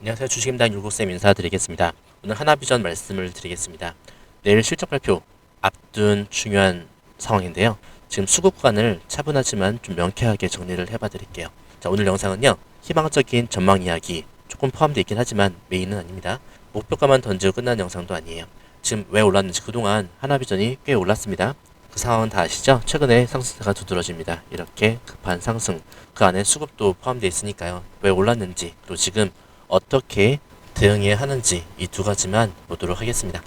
안녕하세요. 주식임당 율곡쌤 인사드리겠습니다. 오늘 하나비전 말씀을 드리겠습니다. 내일 실적 발표 앞둔 중요한 상황인데요. 지금 수급 구간을 차분하지만 좀 명쾌하게 정리를 해봐 드릴게요. 자, 오늘 영상은요. 희망적인 전망 이야기 조금 포함되어 있긴 하지만 메인은 아닙니다. 목표가만 던지고 끝난 영상도 아니에요. 지금 왜 올랐는지 그동안 하나비전이 꽤 올랐습니다. 그 상황은 다 아시죠? 최근에 상승세가 두드러집니다. 이렇게 급한 상승, 그 안에 수급도 포함되어 있으니까요. 왜 올랐는지, 그리고 지금 어떻게 대응해야 하는지 이 두 가지만 보도록 하겠습니다.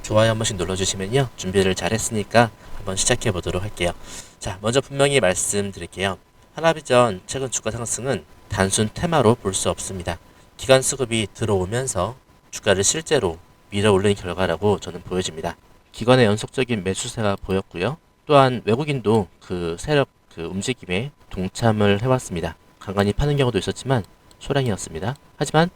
좋아요 한 번씩 눌러주시면요. 준비를 잘 했으니까 한번 시작해 보도록 할게요. 자, 먼저 분명히 말씀드릴게요. 하나비전 최근 주가 상승은 단순 테마로 볼 수 없습니다. 기관 수급이 들어오면서 주가를 실제로 밀어 올린 결과라고 저는 보여집니다. 기관의 연속적인 매수세가 보였고요. 또한 외국인도 그 세력 그 움직임에 동참을 해왔습니다. 간간히 파는 경우도 있었지만 소량이었습니다. 하지만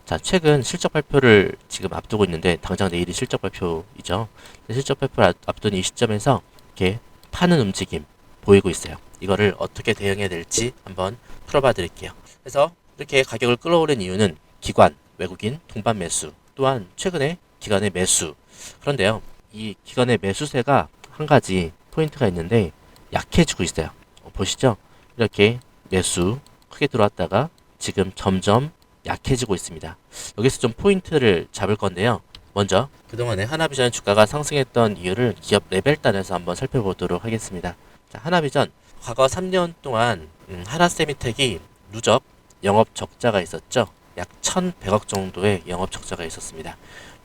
자, 최근 실적 발표를 지금 앞두고 있는데 당장 내일이 실적 발표이죠. 실적 발표를 앞둔 이 시점에서 이렇게 파는 움직임 보이고 있어요. 이거를 어떻게 대응해야 될지 한번 풀어봐 드릴게요. 그래서 이렇게 가격을 끌어올린 이유는 기관, 외국인, 동반 매수, 또한 최근에 기관의 매수. 그런데요, 이 기관의 매수세가 한 가지 포인트가 있는데 약해지고 있어요. 보시죠? 이렇게 매수 크게 들어왔다가 지금 점점 약해지고 있습니다. 여기서 좀 포인트를 잡을 건데요. 먼저 그동안에 하나비전 주가가 상승했던 이유를 기업 레벨단에서 한번 살펴보도록 하겠습니다. 자, 하나비전 과거 3년 동안 하나세미텍이 누적 영업 적자가 있었죠. 약 1,100억 정도의 영업 적자가 있었습니다.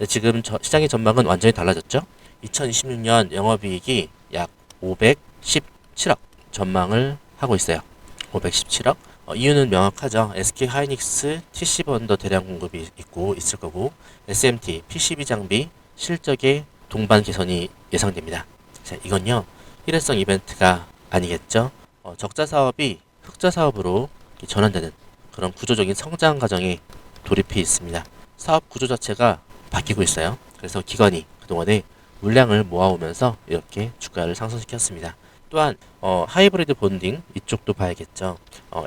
지금 시장의 전망은 완전히 달라졌죠. 2026년 영업이익이 약 517억 전망을 하고 있어요. 517억. 이유는 명확하죠. SK 하이닉스 TC 번더 대량 공급이 있고 있을 거고 SMT PCB 장비 실적의 동반 개선이 예상됩니다. 자, 이건요 일회성 이벤트가 아니겠죠. 적자 사업이 흑자 사업으로 전환되는 그런 구조적인 성장 과정에 돌입해 있습니다. 사업 구조 자체가 바뀌고 있어요. 그래서 기관이 그동안에 물량을 모아오면서 이렇게 주가를 상승시켰습니다. 또한 하이브리드 본딩 이쪽도 봐야겠죠.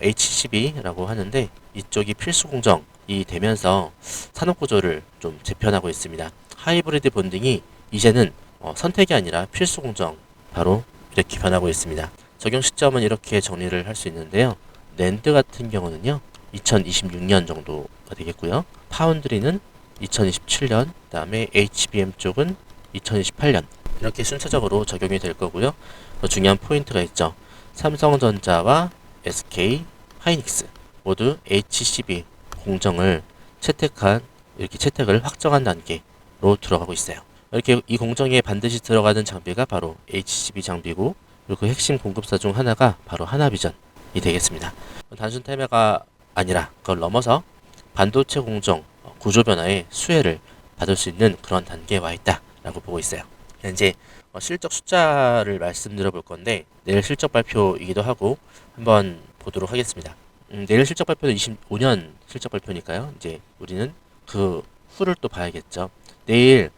HCB라고 하는데 이쪽이 필수 공정이 되면서 산업 구조를 좀 재편하고 있습니다. 하이브리드 본딩이 이제는 선택이 아니라 필수 공정 바로 이렇게 변하고 있습니다. 적용 시점은 이렇게 정리를 할 수 있는데요. 낸드 같은 경우는요. 2026년 정도가 되겠고요. 파운드리는 2027년, 그다음에 HBM 쪽은 2028년 이렇게 순차적으로 적용이 될 거고요. 더 중요한 포인트가 있죠. 삼성전자와 SK 하이닉스 모두 HCB 공정을 이렇게 채택을 확정한 단계로 들어가고 있어요. 이렇게 이 공정에 반드시 들어가는 장비가 바로 HCB 장비고, 그리고 그 핵심 공급사 중 하나가 바로 하나비전이 되겠습니다. 단순 테마가 아니라 그걸 넘어서 반도체 공정 구조 변화의 수혜를 받을 수 있는 그런 단계에 와 있다라고 보고 있어요. 현재 실적 숫자를 말씀드려 볼 건데 내일 실적 발표이기도 하고 한번 보도록 하겠습니다. 내일 실적 발표는 25년 실적 발표니까요. 이제 우리는 그 후를 또 봐야겠죠. 내일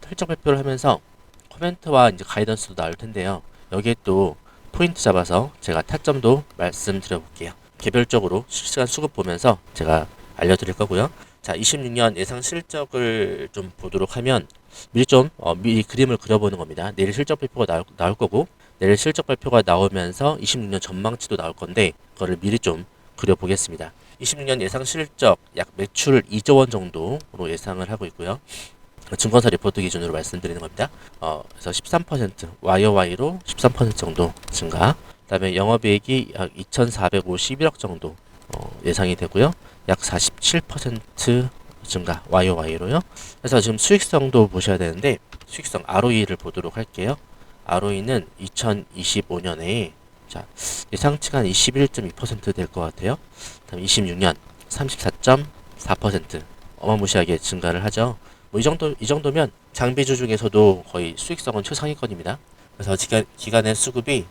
실적 발표를 하면서 코멘트와 이제 가이던스도 나올 텐데요. 여기에 또 포인트 잡아서 제가 타점도 말씀드려 볼게요. 개별적으로 실시간 수급 보면서 제가 알려드릴 거고요. 자, 26년 예상 실적을 좀 보도록 하면 미리 그림을 그려보는 겁니다. 내일 실적 발표가 나올 거고 내일 실적 발표가 나오면서 26년 전망치도 나올 건데 그거를 미리 좀 그려보겠습니다. 26년 예상 실적 약 매출 2조 원 정도로 예상을 하고 있고요. 증권사 리포트 기준으로 말씀드리는 겁니다. 그래서 13% YOY로 13% 정도 증가. 그다음에 영업이익이 약 2,451억 정도 예상이 되고요. 약 47% 증가 YOY로요. 그래서 지금 수익성도 보셔야 되는데 수익성 ROE를 보도록 할게요. ROE는 2025년에 자, 예상치가 한 21.2% 될 것 같아요. 다음 26년 34.4% 어마무시하게 증가를 하죠. 뭐 이 정도면 장비주 중에서도 거의 수익성은 최상위권입니다. 그래서 기간의 수급이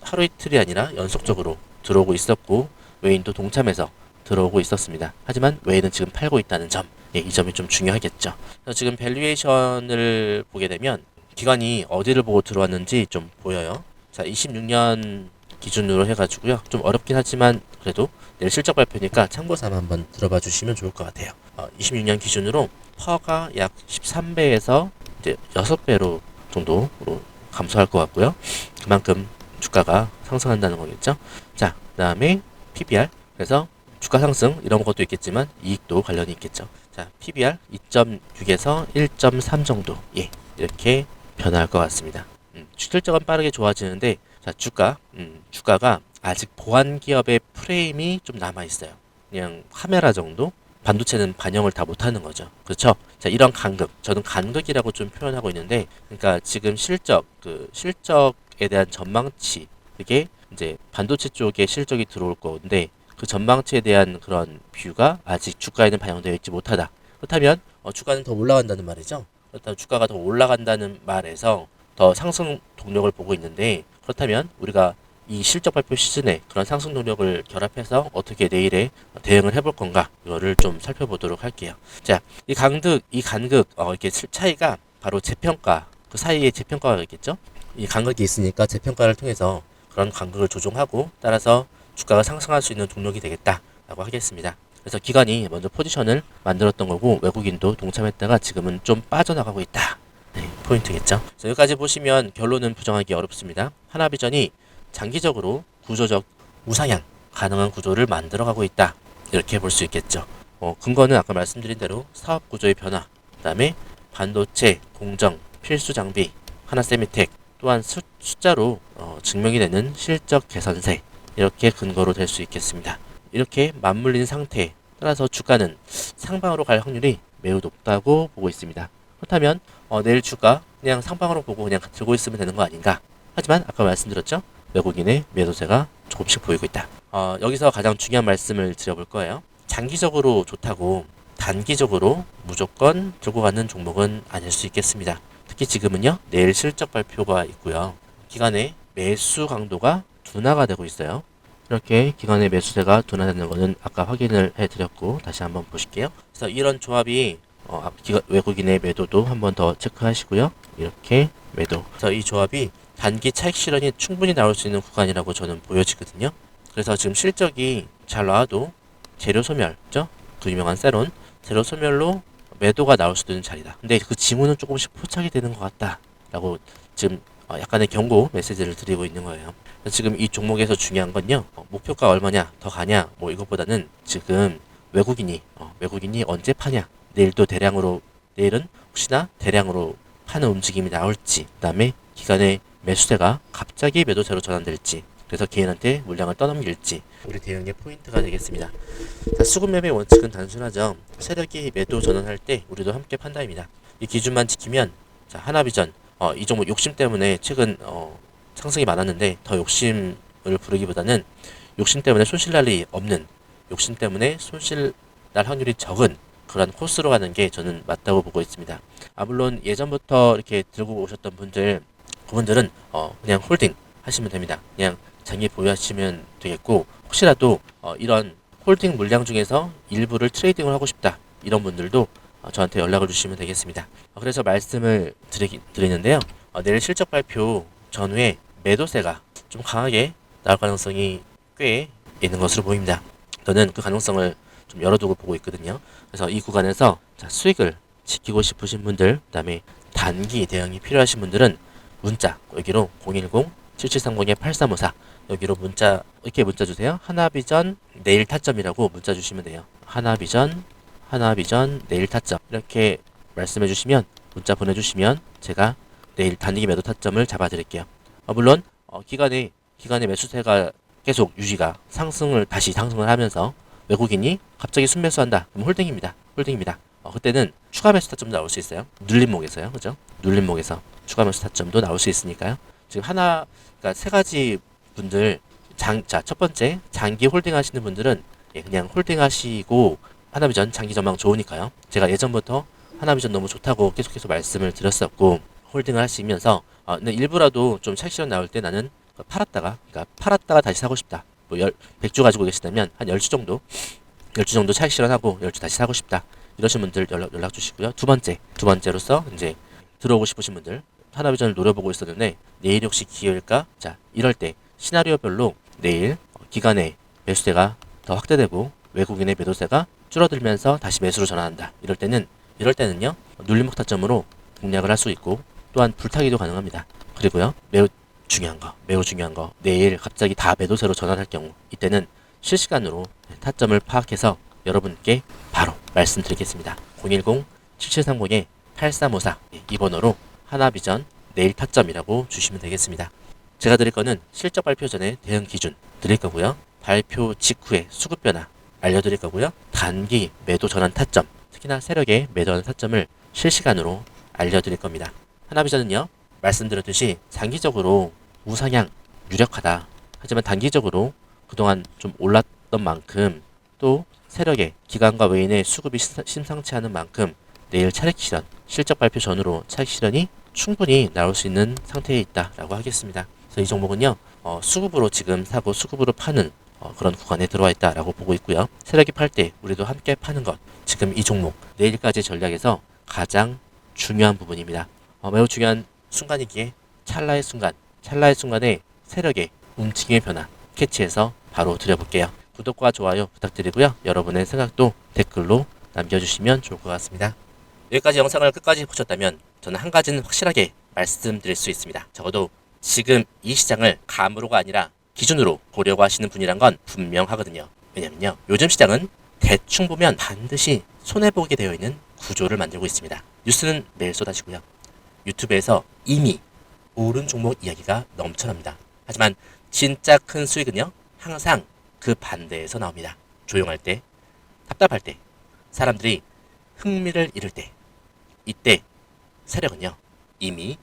하루 이틀이 아니라 연속적으로 들어오고 있었고 외인도 동참해서 들어오고 있었습니다. 하지만 외인은 지금 팔고 있다는 점, 이 점이 좀 중요하겠죠. 그래서 지금 밸류에이션을 보게 되면 기관이 어디를 보고 들어왔는지 좀 보여요. 자, 26년 기준으로 해가지고요. 좀 어렵긴 하지만 그래도 내일 실적 발표니까 참고삼아 한번 들어봐 주시면 좋을 것 같아요. 26년 기준으로 퍼가 약 13배에서 이제 6배로 정도로 감소할 것 같고요. 그만큼 주가가 상승한다는 거겠죠. 자, 그다음에 PBR. 그래서 주가 상승 이런 것도 있겠지만 이익도 관련이 있겠죠. 자, PBR 2.6에서 1.3 정도. 예, 이렇게 변화할 것 같습니다. 실적은 빠르게 좋아지는데 자, 주가가 아직 보안 기업의 프레임이 좀 남아 있어요. 그냥 카메라 정도? 반도체는 반영을 다 못하는 거죠. 그렇죠? 자, 이런 간극, 저는 간극이라고 좀 표현하고 있는데, 그러니까 지금 실적에 대한 전망치, 그게 이제 반도체 쪽에 실적이 들어올 건데, 그 전망치에 대한 그런 뷰가 아직 주가에는 반영되어 있지 못하다. 그렇다면 주가는 더 올라간다는 말이죠. 그렇다면 주가가 더 올라간다는 말에서 더 상승 동력을 보고 있는데, 그렇다면 우리가 이 실적 발표 시즌에 그런 상승 동력을 결합해서 어떻게 내일에 대응을 해볼 건가 이거를 좀 살펴보도록 할게요. 자, 이 간극 이렇게 차이가 바로 재평가 그 사이에 재평가가 있겠죠. 이 간극이 있으니까 재평가를 통해서 그런 간극을 조정하고 따라서 주가가 상승할 수 있는 동력이 되겠다라고 하겠습니다. 그래서 기관이 먼저 포지션을 만들었던 거고 외국인도 동참했다가 지금은 좀 빠져나가고 있다. 네, 포인트겠죠. 자, 여기까지 보시면 결론은 부정하기 어렵습니다. 하나비전이 장기적으로 구조적 우상향 가능한 구조를 만들어가고 있다. 이렇게 볼 수 있겠죠. 근거는 아까 말씀드린 대로 사업 구조의 변화, 그 다음에 반도체, 공정, 필수 장비, 하나세미텍, 또한 숫자로 증명이 되는 실적 개선세 이렇게 근거로 될 수 있겠습니다. 이렇게 맞물린 상태에 따라서 주가는 상방으로 갈 확률이 매우 높다고 보고 있습니다. 그렇다면 내일 주가 그냥 상방으로 보고 그냥 들고 있으면 되는 거 아닌가? 하지만 아까 말씀드렸죠? 외국인의 매도세가 조금씩 보이고 있다. 여기서 가장 중요한 말씀을 드려볼 거예요. 장기적으로 좋다고 단기적으로 무조건 들고 가는 종목은 아닐 수 있겠습니다. 특히 지금은요, 내일 실적 발표가 있고요. 기관의 매수 강도가 둔화가 되고 있어요. 이렇게 기관의 매수세가 둔화되는 것은 아까 확인을 해드렸고 다시 한번 보실게요. 그래서 이런 조합이 외국인의 매도도 한번 더 체크하시고요. 이렇게 매도. 그래서 이 조합이 단기 차익 실현이 충분히 나올 수 있는 구간이라고 저는 보여지거든요. 그래서 지금 실적이 잘 나와도 재료 소멸죠? 그 유명한 세론 재료 소멸로 매도가 나올 수도 있는 자리다. 근데 그 징후는 조금씩 포착이 되는 것 같다라고 지금 약간의 경고 메시지를 드리고 있는 거예요. 지금 이 종목에서 중요한 건요, 목표가 얼마냐 더 가냐 뭐 이것보다는 지금 외국인이 언제 파냐, 내일은 혹시나 대량으로 파는 움직임이 나올지, 그다음에 기간의 매수세가 갑자기 매도세로 전환될지, 그래서 개인한테 물량을 떠넘길지 우리 대응의 포인트가 되겠습니다. 자, 수급 매매 원칙은 단순하죠. 세력이 매도 전환할 때 우리도 함께 판단입니다. 이 기준만 지키면 자, 하나비전 이 종목 욕심 때문에 최근 상승이 많았는데 더 욕심을 부르기보다는 욕심 때문에 손실 날 일이 없는, 욕심 때문에 손실 날 확률이 적은 그런 코스로 가는 게 저는 맞다고 보고 있습니다. 물론 예전부터 이렇게 들고 오셨던 그분들은 그냥 홀딩 하시면 됩니다. 그냥 장기 보유하시면 되겠고, 혹시라도 이런 홀딩 물량 중에서 일부를 트레이딩을 하고 싶다 이런 분들도 저한테 연락을 주시면 되겠습니다. 그래서 말씀을 드리는데요. 내일 실적 발표 전후에 매도세가 좀 강하게 나올 가능성이 꽤 있는 것으로 보입니다. 저는 그 가능성을 좀 열어두고 보고 있거든요. 그래서 이 구간에서 수익을 지키고 싶으신 분들, 그 다음에 단기 대응이 필요하신 분들은 문자 여기로 010-7730-8354 여기로 이렇게 문자 주세요. 하나비전 내일 타점이라고 문자 주시면 돼요. 하나비전 내일 타점 이렇게 말씀해 주시면, 문자 보내주시면 제가 내일 단기 매도 타점을 잡아 드릴게요. 물론 기간의 매수세가 계속 유지가 다시 상승을 하면서 외국인이 갑자기 순매수한다. 그럼 홀딩입니다. 그때는 추가 매수 타점도 나올 수 있어요. 눌림목에서요. 그죠? 눌림목에서 추가 매수 타점도 나올 수 있으니까요. 지금 그러니까 세 가지 분들, 첫 번째, 장기 홀딩 하시는 분들은 그냥 홀딩 하시고, 하나비전 장기 전망 좋으니까요. 제가 예전부터 하나비전 너무 좋다고 계속해서 말씀을 드렸었고, 홀딩을 하시면서, 근데 일부라도 좀 차익 실현 나올 때 나는 팔았다가 다시 사고 싶다. 100주 가지고 계시다면 한 10주 정도 차익 실현하고 10주 다시 사고 싶다. 이러신 분들 연락 주시고요. 두 번째로서 이제 들어오고 싶으신 분들, 하나비전을 노려보고 있었는데 내일 혹시 기회일까? 자, 이럴 때 시나리오별로 내일 기관의 매수세가 더 확대되고 외국인의 매도세가 줄어들면서 다시 매수로 전환한다. 이럴 때는요 눌림목 타점으로 공략을 할 수 있고 또한 불타기도 가능합니다. 그리고요 매우 중요한 거 내일 갑자기 다 매도세로 전환할 경우 이때는 실시간으로 타점을 파악해서 여러분께 바로 말씀드리겠습니다. 010-7730-8354 이 번호로 하나비전 내일 타점이라고 주시면 되겠습니다. 제가 드릴 거는 실적 발표 전에 대응 기준 드릴 거고요. 발표 직후에 수급 변화 알려드릴 거고요. 단기 매도 전환 타점, 특히나 세력의 매도 전환 타점을 실시간으로 알려드릴 겁니다. 하나비전은요, 말씀드렸듯이 장기적으로 우상향 유력하다. 하지만 단기적으로 그동안 좀 올랐던 만큼 또 세력의 기관과 외인의 수급이 심상치 않은 만큼 내일 차익 실현, 실적 발표 전후로 차익 실현이 충분히 나올 수 있는 상태에 있다라고 하겠습니다. 그래서 이 종목은요, 수급으로 지금 사고 수급으로 파는 그런 구간에 들어와 있다라고 보고 있고요. 세력이 팔 때 우리도 함께 파는 것, 지금 이 종목 내일까지 전략에서 가장 중요한 부분입니다. 매우 중요한 순간이기에 찰나의 순간에 세력의 움직임의 변화 캐치해서 바로 드려볼게요. 구독과 좋아요 부탁드리고요. 여러분의 생각도 댓글로 남겨주시면 좋을 것 같습니다. 여기까지 영상을 끝까지 보셨다면 저는 한 가지는 확실하게 말씀드릴 수 있습니다. 적어도 지금 이 시장을 감으로가 아니라 기준으로 보려고 하시는 분이란 건 분명하거든요. 왜냐면요, 요즘 시장은 대충 보면 반드시 손해보게 되어 있는 구조를 만들고 있습니다. 뉴스는 매일 쏟아지고요. 유튜브에서 이미 오른 종목 이야기가 넘쳐납니다. 하지만 진짜 큰 수익은요, 항상 그 반대에서 나옵니다. 조용할 때, 답답할 때, 사람들이 흥미를 잃을 때, 이때 세력은요, 이미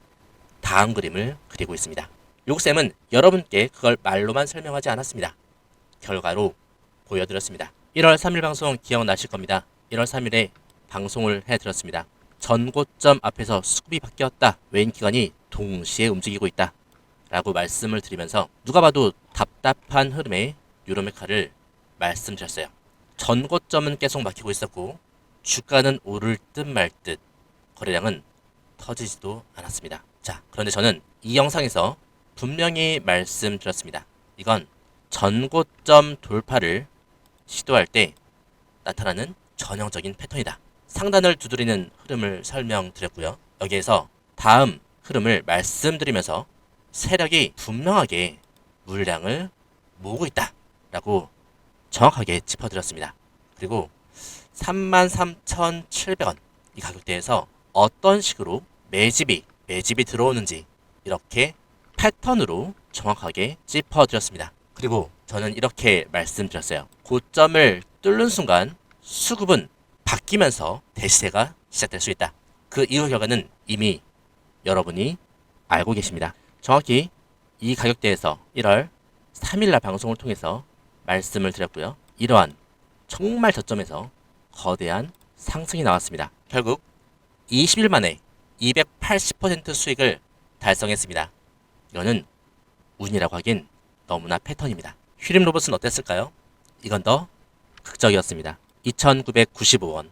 다음 그림을 그리고 있습니다. 요쌤은 여러분께 그걸 말로만 설명하지 않았습니다. 결과로 보여드렸습니다. 1월 3일 방송 기억나실 겁니다. 1월 3일에 방송을 해드렸습니다. 전고점 앞에서 수급이 바뀌었다. 외인 기관이 동시에 움직이고 있다. 라고 말씀을 드리면서 누가 봐도 답답한 흐름의 유로메카를 말씀드렸어요. 전고점은 계속 막히고 있었고 주가는 오를 듯 말 듯 거래량은 터지지도 않았습니다. 자, 그런데 저는 이 영상에서 분명히 말씀드렸습니다. 이건 전고점 돌파를 시도할 때 나타나는 전형적인 패턴이다. 상단을 두드리는 흐름을 설명드렸고요. 여기에서 다음 흐름을 말씀드리면서 세력이 분명하게 물량을 모으고 있다 라고 정확하게 짚어드렸습니다. 그리고 33,700원 이 가격대에서 어떤 식으로 매집이 들어오는지 이렇게 패턴으로 정확하게 짚어드렸습니다. 그리고 저는 이렇게 말씀드렸어요. 고점을 뚫는 순간 수급은 바뀌면서 대시세가 시작될 수 있다. 그 이후 결과는 이미 여러분이 알고 계십니다. 정확히 이 가격대에서 1월 3일날 방송을 통해서 말씀을 드렸고요. 이러한 정말 저점에서 거대한 상승이 나왔습니다. 결국 20일 만에 280% 수익을 달성했습니다. 이거는 운이라고 하긴 너무나 패턴입니다. 휘림 로봇은 어땠을까요? 이건 더 극적이었습니다. 2,995원,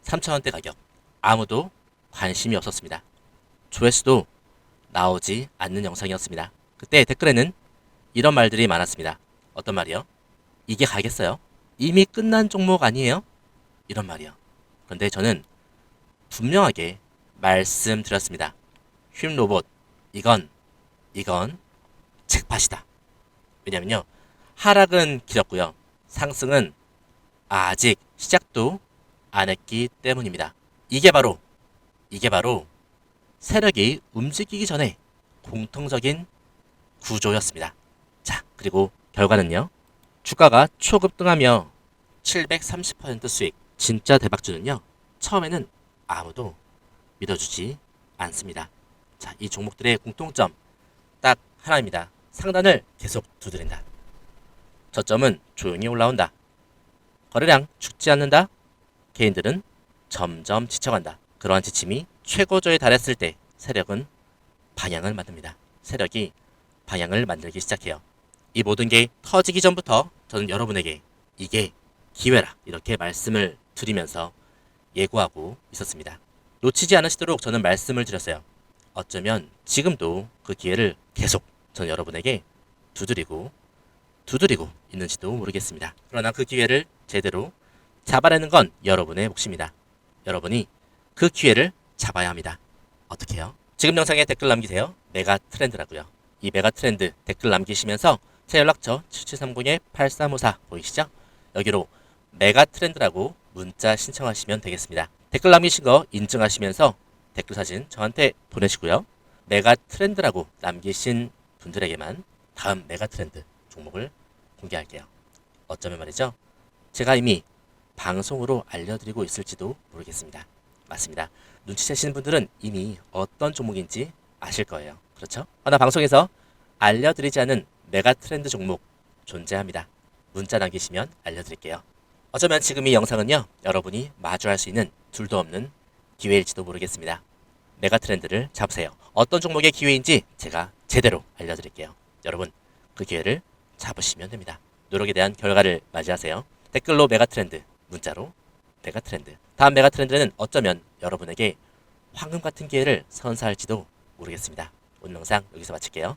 3,000원대 가격. 아무도 관심이 없었습니다. 조회수도 나오지 않는 영상이었습니다. 그때 댓글에는 이런 말들이 많았습니다. 어떤 말이요? 이게 가겠어요? 이미 끝난 종목 아니에요? 이런 말이요. 그런데 저는 분명하게 말씀드렸습니다. 휘림 로봇, 이건 잭팟이다. 왜냐면요, 하락은 길었고요. 상승은 아직 시작도 안 했기 때문입니다. 이게 바로 세력이 움직이기 전에 공통적인 구조였습니다. 자, 그리고 결과는요. 주가가 초급등하며 730% 수익. 진짜 대박주는요. 처음에는 아무도 믿어주지 않습니다. 자, 이 종목들의 공통점 딱 하나입니다. 상단을 계속 두드린다. 저점은 조용히 올라온다. 거래량 죽지 않는다. 개인들은 점점 지쳐간다. 그러한 지침이 최고조에 달했을 때 세력은 방향을 만듭니다. 세력이 방향을 만들기 시작해요. 이 모든 게 터지기 전부터 저는 여러분에게 이게 기회라 이렇게 말씀을 드리면서 예고하고 있었습니다. 놓치지 않으시도록 저는 말씀을 드렸어요. 어쩌면 지금도 그 기회를 계속 저는 여러분에게 두드리고 있는지도 모르겠습니다. 그러나 그 기회를 제대로 잡아내는 건 여러분의 몫입니다. 여러분이 그 기회를 잡아야 합니다. 어떻게 해요? 지금 영상에 댓글 남기세요. 메가 트렌드라고요. 이 메가 트렌드 댓글 남기시면서 제 연락처 7730-8354 보이시죠? 여기로 메가 트렌드라고 문자 신청하시면 되겠습니다. 댓글 남기신 거 인증하시면서 댓글 사진 저한테 보내시고요. 메가 트렌드라고 남기신 분들에게만 다음 메가 트렌드 종목을 공개할게요. 어쩌면 말이죠. 제가 이미 방송으로 알려드리고 있을지도 모르겠습니다. 맞습니다. 눈치채시는 분들은 이미 어떤 종목인지 아실 거예요. 그렇죠? 하나 방송에서 알려드리지 않은 메가 트렌드 종목 존재합니다. 문자 남기시면 알려드릴게요. 어쩌면 지금 이 영상은요, 여러분이 마주할 수 있는 둘도 없는 기회일지도 모르겠습니다. 메가 트렌드를 잡으세요. 어떤 종목의 기회인지 제가 제대로 알려드릴게요. 여러분, 그 기회를 잡으시면 됩니다. 노력에 대한 결과를 맞이하세요. 댓글로 메가 트렌드, 문자로 메가 트렌드. 다음 메가 트렌드는 어쩌면 여러분에게 황금 같은 기회를 선사할지도 모르겠습니다. 오늘 영상 여기서 마칠게요.